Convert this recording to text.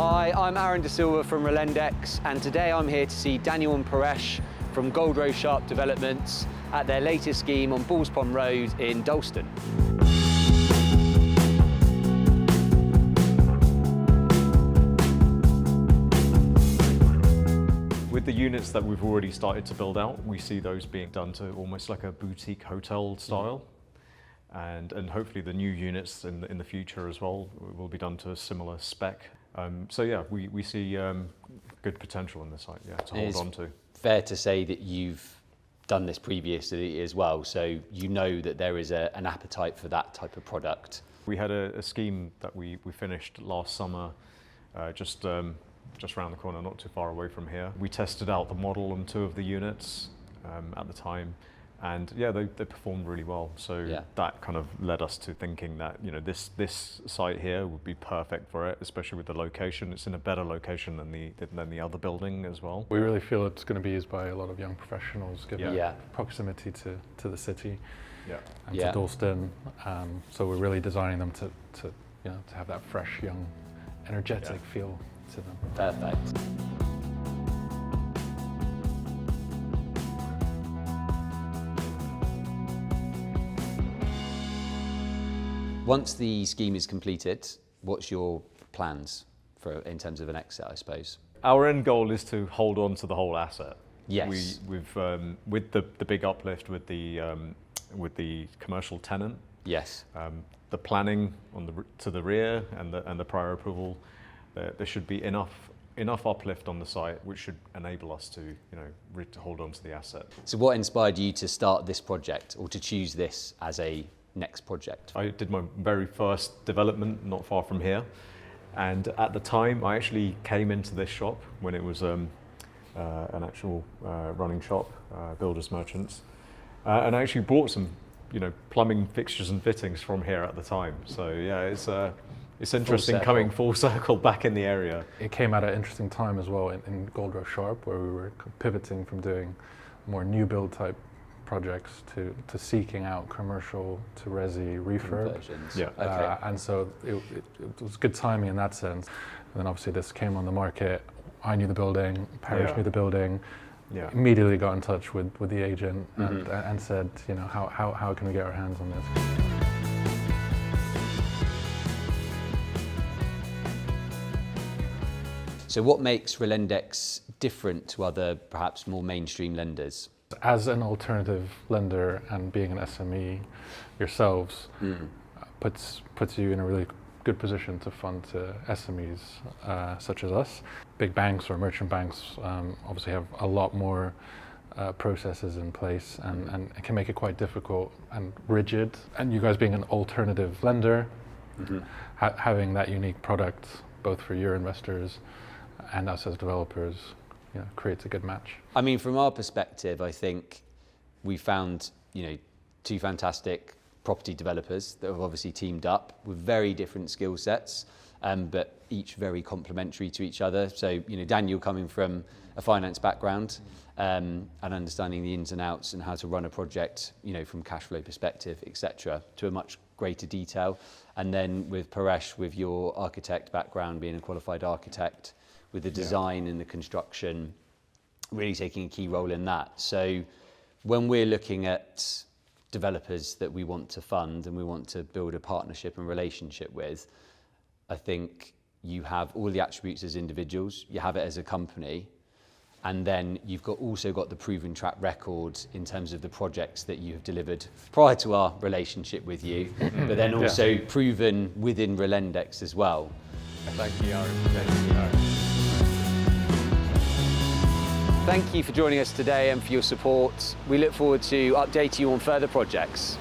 Hi, I'm Aaron De Silva from Relendex, and today I'm here to see Daniel and Paresh from Goldrose Sharpe Developments at their latest scheme on Balls Pond Road in Dalston. With the units that we've already started to build out, we see those being done to almost like a boutique hotel style. And hopefully the new units in the future as well will be done to a similar spec. So yeah, we see good potential in the site, yeah, to hold on to. Fair to say that you've done this previously as well, so you know that there is an appetite for that type of product. We had a scheme that we finished last summer, just around the corner, not too far away from here. We tested out the model on 2 of the units at the time, and yeah, they performed really well. So yeah, that kind of led us to thinking that, you know, this site here would be perfect for it, especially with the location. It's in a better location than the other building as well. We really feel it's going to be used by a lot of young professionals, given proximity to the city and to Dalston. So we're really designing them to have that fresh, young, energetic feel to them. Perfect. Once the scheme is completed, what's your plans in terms of an exit, I suppose? Our end goal is to hold on to the whole asset. Yes. We've with the big uplift with the commercial tenant. Yes. The planning to the rear and the prior approval, there should be enough uplift on the site, which should enable us to to hold on to the asset. So what inspired you to start this project, or to choose this as a next project? I did my very first development not far from here, and at the time I actually came into this shop when it was an actual running shop, builders merchants, and I actually bought some plumbing fixtures and fittings from here at the time. So yeah, it's interesting coming full circle back in the area. It came at an interesting time as well in Goldrose Sharpe, where we were pivoting from doing more new build type projects to seeking out commercial to resi refurb. Yeah. Okay. And so it was good timing in that sense. And then obviously this came on the market. I knew the building, Paresh knew the building. Yeah. Immediately got in touch with the agent and said, how can we get our hands on this? So what makes Relendex different to other, perhaps more mainstream lenders? As an alternative lender and being an SME yourselves puts you in a really good position to fund SMEs such as us. Big banks or merchant banks obviously have a lot more processes in place and it can make it quite difficult and rigid. And you guys being an alternative lender, having that unique product both for your investors and us as developers, creates a good match. I mean, from our perspective, I think we found, 2 fantastic property developers that have obviously teamed up with very different skill sets, but each very complementary to each other. So, Daniel coming from a finance background and understanding the ins and outs and how to run a project, from cash flow perspective, etc., to a much greater detail. And then with Paresh, with your architect background, being a qualified architect, with the design and the construction, really taking a key role in that. So when we're looking at developers that we want to fund and we want to build a partnership and relationship with, I think you have all the attributes as individuals, you have it as a company, and then you've also got the proven track record in terms of the projects that you have delivered prior to our relationship with you, but then also proven within Relendex as well. Thank you, Aaron. Thank you, Aaron. Thank you for joining us today and for your support. We look forward to updating you on further projects.